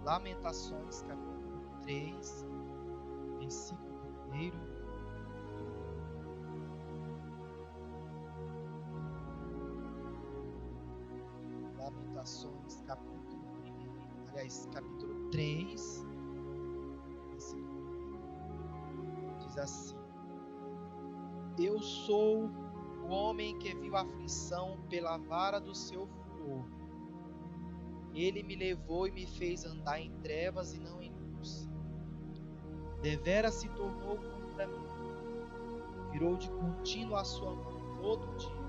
Lamentações, capítulo 3, versículo 1. Lamentações, capítulo 3, versículo 1. Diz assim: Eu sou o homem que viu a aflição pela vara do seu furor. Ele me levou e me fez andar em trevas e não em luz. Deveras se tornou contra mim. Virou de contínuo a sua mão todo dia.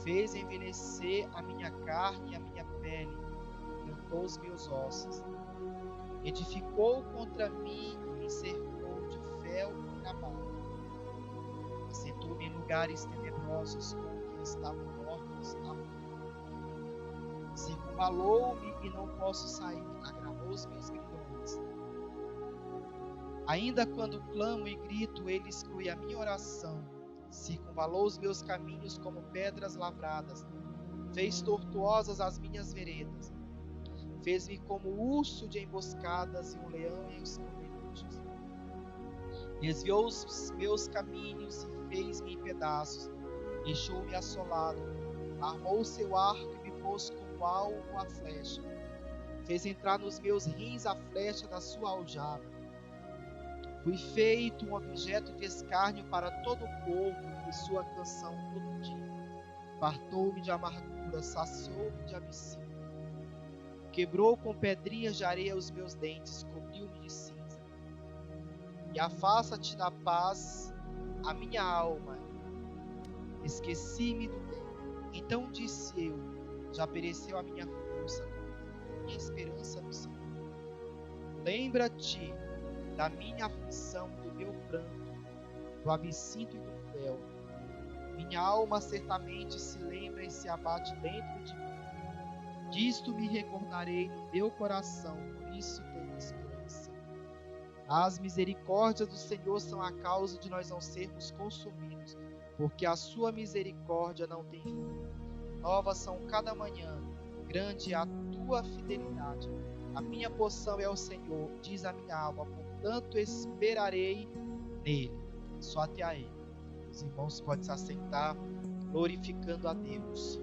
Fez envelhecer a minha carne e a minha pele. Plantou os meus ossos. Edificou contra mim e me cercou de fel e trabalho. Assentou-me em lugares tenebrosos com que estavam mortos a fome. Circunvalou-me e não posso sair. Agravou os meus grilhões. Ainda quando clamo e grito, ele exclui a minha oração. Circunvalou os meus caminhos como pedras lavradas. Fez tortuosas as minhas veredas. Fez-me como urso de emboscadas e um leão em esconderijos. Desviou os meus caminhos e fez-me em pedaços. Deixou-me assolado. Armou o seu arco e me pôs como alvo a flecha. Fez entrar nos meus rins a flecha da sua aljava. Fui feito um objeto de escárnio para todo o povo e sua canção todo dia. Fartou-me de amargura, saciou-me de absinto. Quebrou com pedrinhas de areia os meus dentes, cobriu-me de cinza. E afasta-te da paz a minha alma. Esqueci-me do bem. Então disse eu: já pereceu a minha força, minha esperança no Senhor. Lembra-te da minha aflição, do meu pranto, do absinto e do fel. Minha alma certamente se lembra e se abate dentro de mim. Disto me recordarei no meu coração, por isso tenho esperança. As misericórdias do Senhor são a causa de nós não sermos consumidos, porque a sua misericórdia não tem fim. Novas são cada manhã, grande é a tua fidelidade. A minha porção é o Senhor, diz a minha alma, portanto esperarei nele. Só até aí. Os irmãos podem se assentar, glorificando a Deus.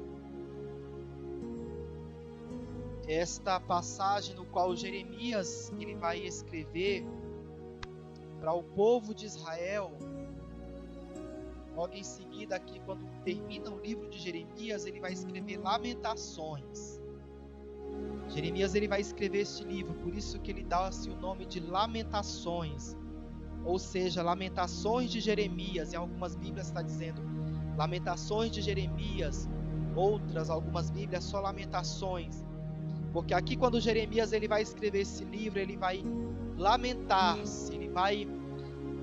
Esta passagem no qual Jeremias ele vai escrever para o povo de Israel, logo em seguida aqui, quando termina o livro de Jeremias, ele vai escrever Lamentações. Jeremias ele vai escrever este livro, por isso que ele dá-se o nome de Lamentações, ou seja, Lamentações de Jeremias. Em algumas Bíblias está dizendo Lamentações de Jeremias, outras, algumas Bíblias, só Lamentações. Porque aqui quando Jeremias ele vai escrever esse livro, ele vai lamentar-se, ele vai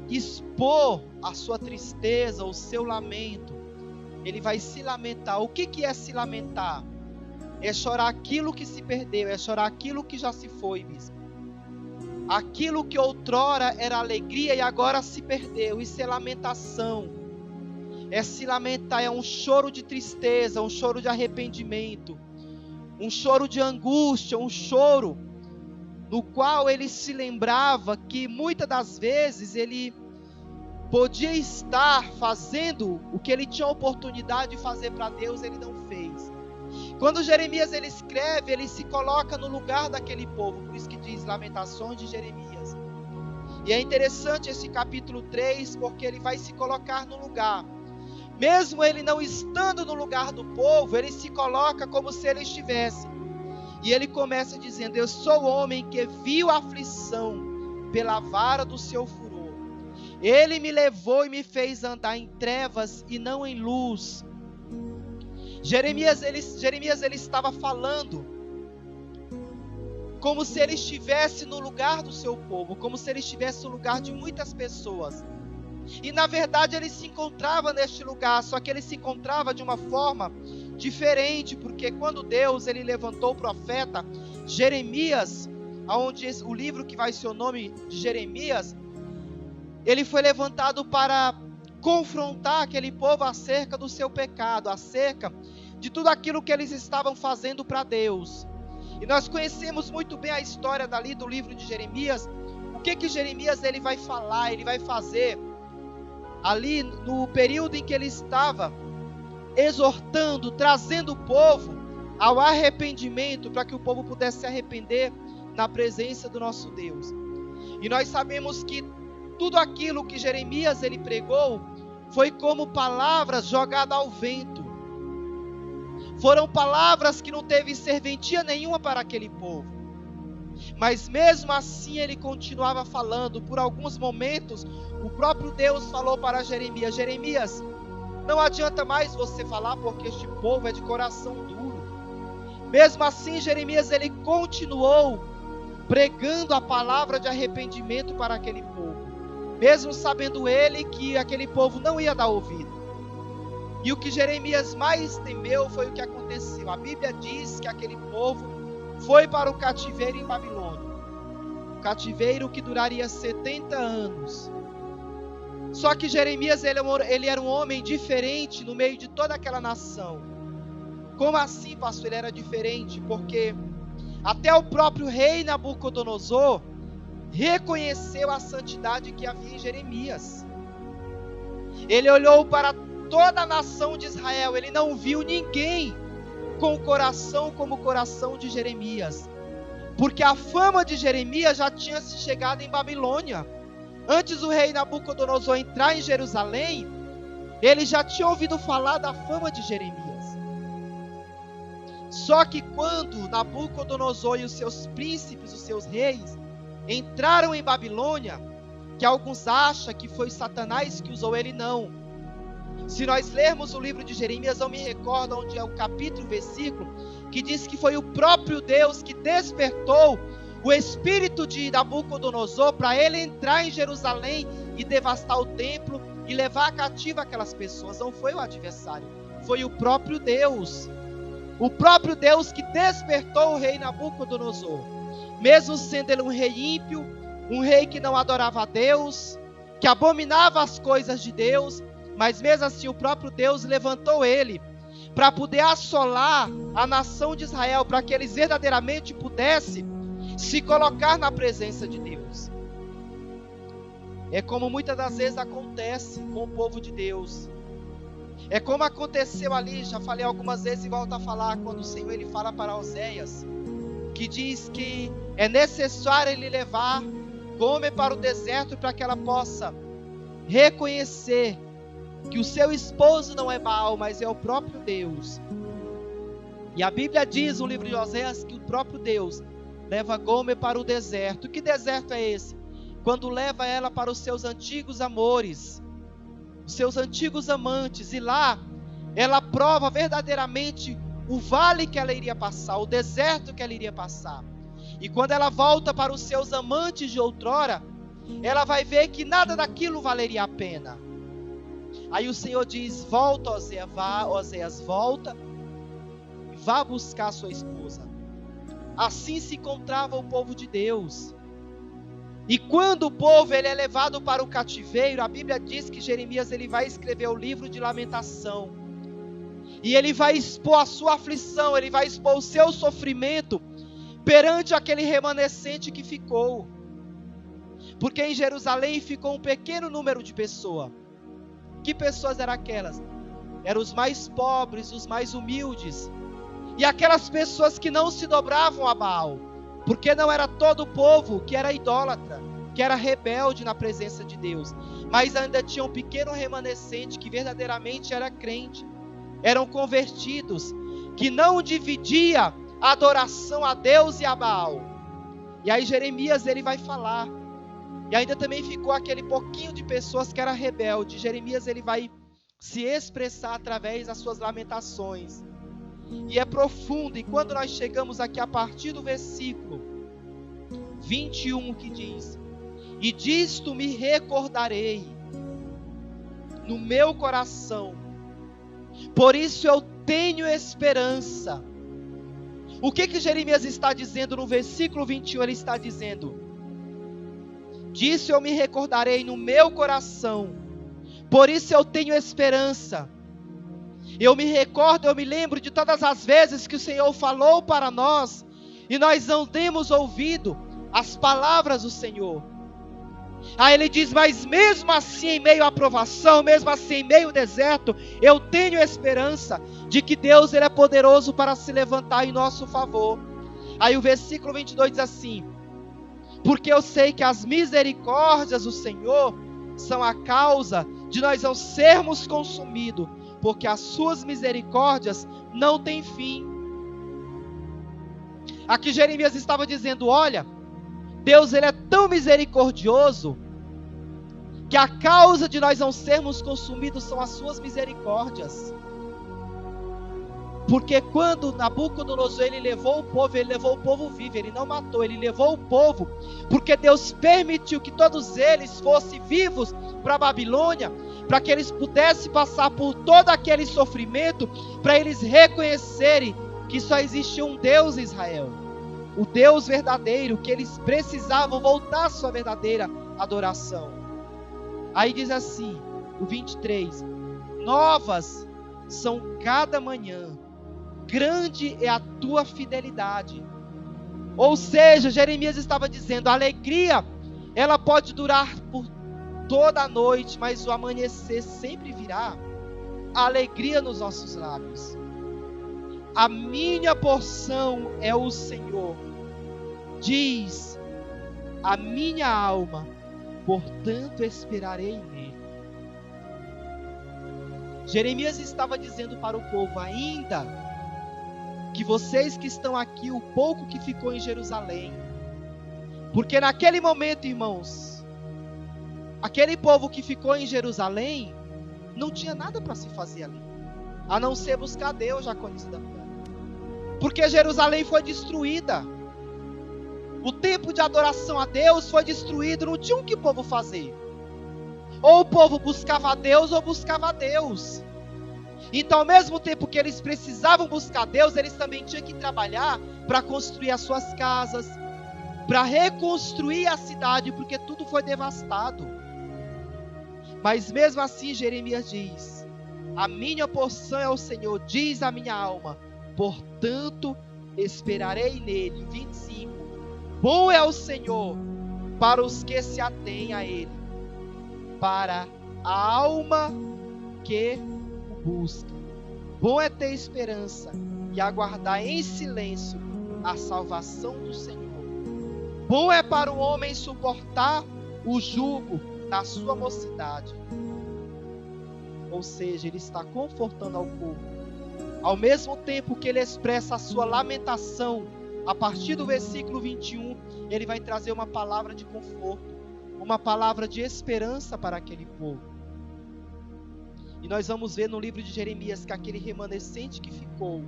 expor a sua tristeza, o seu lamento. Ele vai se lamentar. O que é se lamentar? É chorar aquilo que se perdeu, é chorar aquilo que já se foi, bispo. Aquilo que outrora era alegria e agora se perdeu. Isso é lamentação. É se lamentar, é um choro de tristeza, um choro de arrependimento, um choro de angústia, um choro no qual ele se lembrava que muitas das vezes ele podia estar fazendo o que ele tinha oportunidade de fazer para Deus, ele não fez. Quando Jeremias ele escreve, ele se coloca no lugar daquele povo, por isso que diz Lamentações de Jeremias. E é interessante esse capítulo 3, porque ele vai se colocar no lugar. Mesmo ele não estando no lugar do povo, ele se coloca como se ele estivesse. E ele começa dizendo: eu sou o homem que viu a aflição pela vara do seu furor. Ele me levou e me fez andar em trevas e não em luz. Jeremias ele estava falando como se ele estivesse no lugar do seu povo, como se ele estivesse no lugar de muitas pessoas. E na verdade ele se encontrava neste lugar, só que ele se encontrava de uma forma diferente, porque quando Deus ele levantou o profeta Jeremias, onde o livro que vai ser o nome de Jeremias, ele foi levantado para confrontar aquele povo acerca do seu pecado, acerca de tudo aquilo que eles estavam fazendo para Deus. E nós conhecemos muito bem a história dali do livro de Jeremias. O que Jeremias ele vai falar, ele vai fazer ali no período em que ele estava exortando, trazendo o povo ao arrependimento, para que o povo pudesse se arrepender na presença do nosso Deus. E nós sabemos que tudo aquilo que Jeremias ele pregou foi como palavras jogadas ao vento. Foram palavras que não teve serventia nenhuma para aquele povo. Mas mesmo assim ele continuava falando. Por alguns momentos o próprio Deus falou para Jeremias: Jeremias, não adianta mais você falar, porque este povo é de coração duro. Mesmo assim Jeremias ele continuou pregando a palavra de arrependimento para aquele povo, mesmo sabendo ele que aquele povo não ia dar ouvido. E o que Jeremias mais temeu foi o que aconteceu. A Bíblia diz que aquele povo foi para o cativeiro em Babilônia, um cativeiro que duraria 70 anos. Só que Jeremias ele era um homem diferente no meio de toda aquela nação. Como assim, pastor? Ele era diferente porque até o próprio rei Nabucodonosor reconheceu a santidade que havia em Jeremias. Ele olhou para toda a nação de Israel, ele não viu ninguém com o coração como o coração de Jeremias, porque a fama de Jeremias já tinha se chegado em Babilônia. Antes do rei Nabucodonosor entrar em Jerusalém, ele já tinha ouvido falar da fama de Jeremias. Só que quando Nabucodonosor e os seus príncipes, os seus reis, entraram em Babilônia, que alguns acham que foi Satanás que usou ele, não. Se nós lermos o livro de Jeremias, eu me recordo onde é o capítulo, versículo, que diz que foi o próprio Deus que despertou o espírito de Nabucodonosor para ele entrar em Jerusalém e devastar o templo e levar cativa aquelas pessoas. Não foi o adversário, foi o próprio Deus. O próprio Deus que despertou o rei Nabucodonosor. Mesmo sendo ele um rei ímpio, um rei que não adorava a Deus, que abominava as coisas de Deus, mas mesmo assim o próprio Deus levantou ele para poder assolar a nação de Israel, para que eles verdadeiramente pudessem se colocar na presença de Deus. É como muitas das vezes acontece com o povo de Deus. É como aconteceu ali, já falei algumas vezes e volto a falar, quando o Senhor ele fala para Oséias, que diz que é necessário ele levar Gomer para o deserto para que ela possa reconhecer que o seu esposo não é Baal, mas é o próprio Deus. E a Bíblia diz no livro de Oséias que o próprio Deus leva Gomer para o deserto. Que deserto é esse? Quando leva ela para os seus antigos amores, os seus antigos amantes, e lá ela prova verdadeiramente o vale que ela iria passar, o deserto que ela iria passar. E quando ela volta para os seus amantes de outrora, ela vai ver que nada daquilo valeria a pena. Aí o Senhor diz: volta, Oséias, volta e vá buscar sua esposa. Assim se encontrava o povo de Deus. E quando o povo ele é levado para o cativeiro, a Bíblia diz que Jeremias ele vai escrever o livro de lamentação. E ele vai expor a sua aflição, ele vai expor o seu sofrimento perante aquele remanescente que ficou. Porque em Jerusalém ficou um pequeno número de pessoas. Que pessoas eram aquelas? Eram os mais pobres, os mais humildes. E aquelas pessoas que não se dobravam a Baal. Porque não era todo o povo que era idólatra, que era rebelde na presença de Deus. Mas ainda tinha um pequeno remanescente que verdadeiramente era crente. Eram convertidos, que não dividia a adoração a Deus e a Baal. E aí Jeremias ele vai falar. E ainda também ficou aquele pouquinho de pessoas que era rebelde. Jeremias ele vai se expressar através das suas lamentações. E é profundo. E quando nós chegamos aqui a partir do versículo 21 que diz: e disto me recordarei no meu coração, por isso eu tenho esperança. O que Jeremias está dizendo no versículo 21? Ele está dizendo: disso eu me recordarei no meu coração, por isso eu tenho esperança. Eu me recordo, eu me lembro de todas as vezes que o Senhor falou para nós, e nós não temos ouvido as palavras do Senhor. Aí ele diz, mas mesmo assim, em meio à provação, mesmo assim, em meio ao deserto, eu tenho esperança de que Deus, ele é poderoso para se levantar em nosso favor. Aí o versículo 22 diz assim, porque eu sei que as misericórdias do Senhor são a causa de nós não sermos consumidos, porque as suas misericórdias não têm fim. Aqui Jeremias estava dizendo, olha, Deus, ele é tão misericordioso, que a causa de nós não sermos consumidos são as suas misericórdias. Porque quando Nabucodonosor, ele levou o povo vivo, ele não matou, ele levou o povo, porque Deus permitiu que todos eles fossem vivos para a Babilônia, para que eles pudessem passar por todo aquele sofrimento, para eles reconhecerem que só existia um Deus em Israel, o Deus verdadeiro, que eles precisavam voltar à sua verdadeira adoração. Aí diz assim, o 23, novas são cada manhã, grande é a tua fidelidade. Ou seja, Jeremias estava dizendo, a alegria, ela pode durar por toda a noite, mas o amanhecer sempre virá, a alegria nos nossos lábios. A minha porção é o Senhor, diz a minha alma, portanto esperarei nele. Jeremias estava dizendo para o povo, ainda que vocês que estão aqui, o pouco que ficou em Jerusalém, porque naquele momento, irmãos, aquele povo que ficou em Jerusalém, não tinha nada para se fazer ali, a não ser buscar Deus, Jacones da Damiana, porque Jerusalém foi destruída, o tempo de adoração a Deus foi destruído, não tinha o que o povo fazer, ou o povo buscava a Deus, ou buscava a Deus. Então, ao mesmo tempo que eles precisavam buscar Deus, eles também tinham que trabalhar para construir as suas casas, para reconstruir a cidade, porque tudo foi devastado. Mas mesmo assim, Jeremias diz, a minha porção é o Senhor, diz a minha alma, portanto esperarei nele. 25, bom é o Senhor para os que se atêm a ele, para a alma que busca. Bom é ter esperança e aguardar em silêncio a salvação do Senhor. Bom é para o homem suportar o jugo na sua mocidade. Ou seja, ele está confortando ao povo. Ao mesmo tempo que ele expressa a sua lamentação, a partir do versículo 21, ele vai trazer uma palavra de conforto, uma palavra de esperança para aquele povo. E nós vamos ver no livro de Jeremias que aquele remanescente que ficou,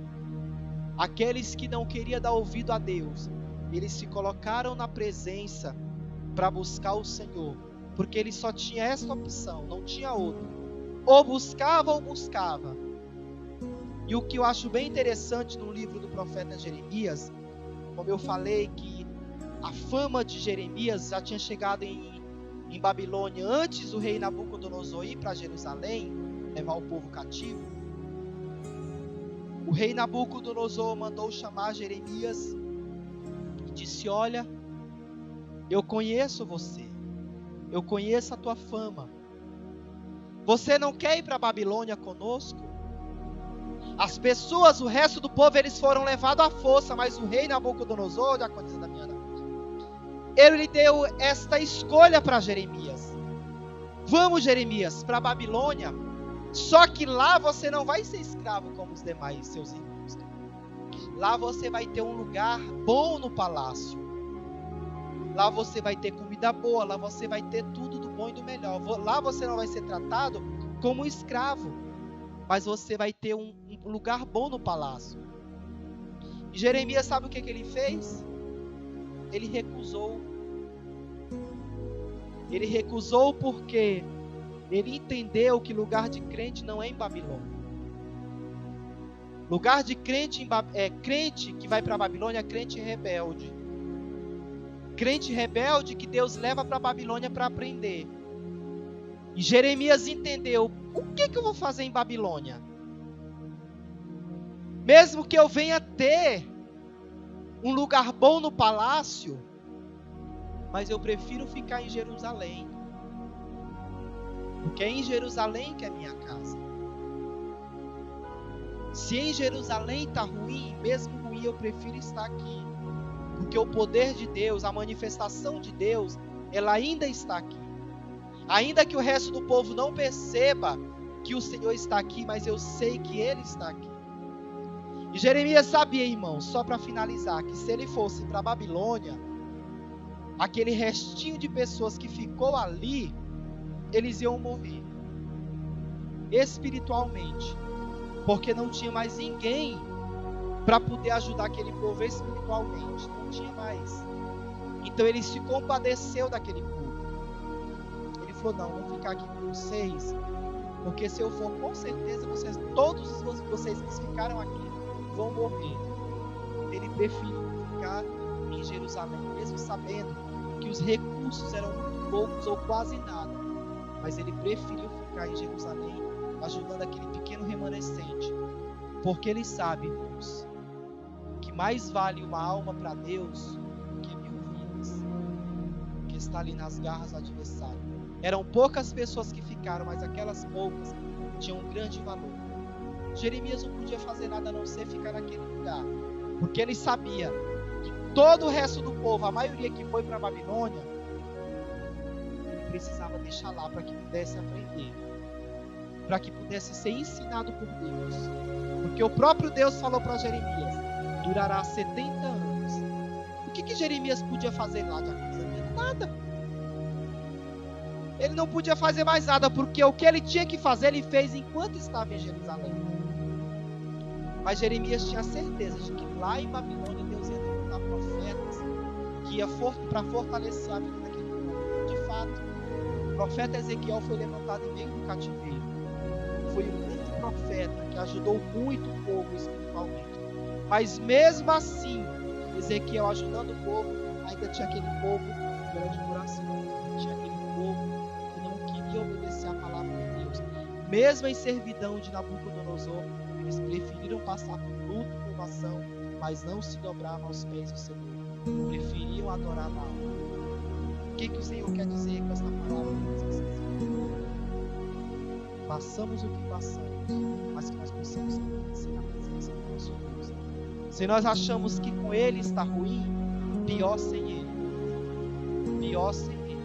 aqueles que não queriam dar ouvido a Deus, eles se colocaram na presença para buscar o Senhor, porque ele só tinha essa opção, não tinha outra, ou buscava ou buscava. E o que eu acho bem interessante no livro do profeta Jeremias, como eu falei que a fama de Jeremias já tinha chegado em Babilônia antes do rei Nabucodonosor ir para Jerusalém, levar o povo cativo. O rei Nabucodonosor mandou chamar Jeremias e disse, olha, eu conheço você, eu conheço a tua fama, você não quer ir para a Babilônia conosco? As pessoas, o resto do povo, eles foram levados à força, mas o rei Nabucodonosor, ele deu esta escolha para Jeremias, vamos Jeremias, para a Babilônia, só que lá você não vai ser escravo como os demais seus irmãos. Lá você vai ter um lugar bom no palácio. Lá você vai ter comida boa, lá você vai ter tudo do bom e do melhor. Lá você não vai ser tratado como um escravo, mas você vai ter um lugar bom no palácio. E Jeremias, sabe o que ele fez? Ele recusou. Ele recusou porque ele entendeu que lugar de crente não é em Babilônia. Lugar de crente é crente que vai para a Babilônia, é crente rebelde. Crente rebelde que Deus leva para a Babilônia para aprender. E Jeremias entendeu, o que eu vou fazer em Babilônia? Mesmo que eu venha ter um lugar bom no palácio, mas eu prefiro ficar em Jerusalém, porque é em Jerusalém que é minha casa. Se em Jerusalém está ruim, mesmo ruim, eu prefiro estar aqui, porque o poder de Deus, a manifestação de Deus, ela ainda está aqui. Ainda que o resto do povo não perceba que o Senhor está aqui, mas eu sei que Ele está aqui. E Jeremias sabia, irmãos, só para finalizar, que se ele fosse para a Babilônia, aquele restinho de pessoas que ficou ali, eles iam morrer espiritualmente, porque não tinha mais ninguém para poder ajudar aquele povo espiritualmente, não tinha mais. Então ele se compadeceu daquele povo. Ele falou: não, vou ficar aqui com vocês, porque se eu for, com certeza todos vocês que ficaram aqui vão morrer. Ele preferiu ficar em Jerusalém, mesmo sabendo que os recursos eram muito poucos ou quase nada, mas ele preferiu ficar em Jerusalém, ajudando aquele pequeno remanescente, porque ele sabe, irmãos, que mais vale uma alma para Deus do que 1000 vidas que está ali nas garras do adversário. Eram poucas pessoas que ficaram, mas aquelas poucas tinham um grande valor. Jeremias não podia fazer nada a não ser ficar naquele lugar, porque ele sabia que todo o resto do povo, a maioria que foi para a Babilônia, ele precisava deixar lá para que pudesse aprender, para que pudesse ser ensinado por Deus, porque o próprio Deus falou para Jeremias: durará 70 anos. O que Jeremias podia fazer lá de acusamento? Nada. Ele não podia fazer mais nada, porque o que ele tinha que fazer, ele fez enquanto estava em Jerusalém. Mas Jeremias tinha certeza de que lá em Babilônia Deus ia levantar profetas que ia para fortalecer a vida daquele povo. De fato, o profeta Ezequiel foi levantado em meio do cativeiro. Foi um grande profeta que ajudou muito o povo espiritualmente. Mas mesmo assim, Ezequiel ajudando o povo, ainda tinha aquele povo que era de coração. Tinha aquele povo que não queria obedecer a palavra de Deus. Mesmo em servidão de Nabucodonosor, eles preferiram passar por luta e provação, mas não se dobravam aos pés do Senhor. Preferiam adorar Baal. O que o Senhor quer dizer com esta palavra? Passamos o que passamos, mas que nós possamos obedecer na presença do nosso Deus. Se nós achamos que com Ele está ruim, pior sem Ele. Pior sem Ele.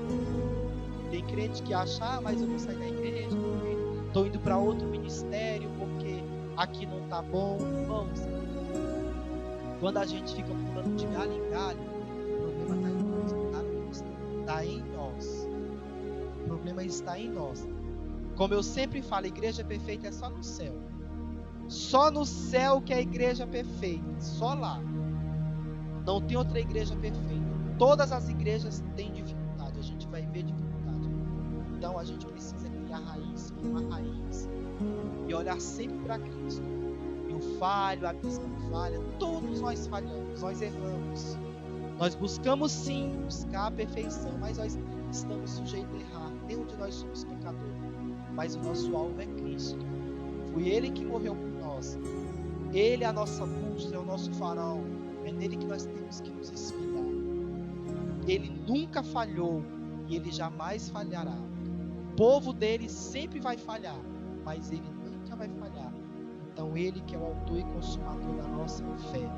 Tem crente que acha: mas eu vou sair da igreja, porque estou indo para outro ministério, porque aqui não está bom. Vamos. Quando a gente fica pulando de galho em galho, o problema está em nós, não está no ministério, está em nós. O problema está em nós. Como eu sempre falo, a igreja perfeita é só no céu. Só no céu que é a igreja perfeita. Só lá. Não tem outra igreja perfeita. Todas as igrejas têm dificuldade. A gente vai ver dificuldade. Então a gente precisa criar raiz, uma raiz. E olhar sempre para Cristo. Eu falho, a bispa falha. Todos nós falhamos, nós erramos. Nós buscamos sim buscar a perfeição, mas nós estamos sujeitos a errar. Nenhum de nós somos pecadores. Mas o nosso alvo é Cristo. Foi Ele que morreu por nós. Ele é a nossa bússola, é o nosso farol. É nele que nós temos que nos espelhar. Ele nunca falhou e Ele jamais falhará. O povo dele sempre vai falhar, mas Ele nunca vai falhar. Então Ele que é o autor e consumador da nossa fé.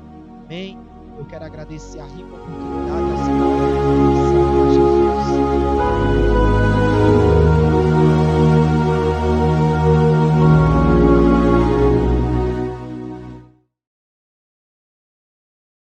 Amém? Eu quero agradecer a rica oportunidade.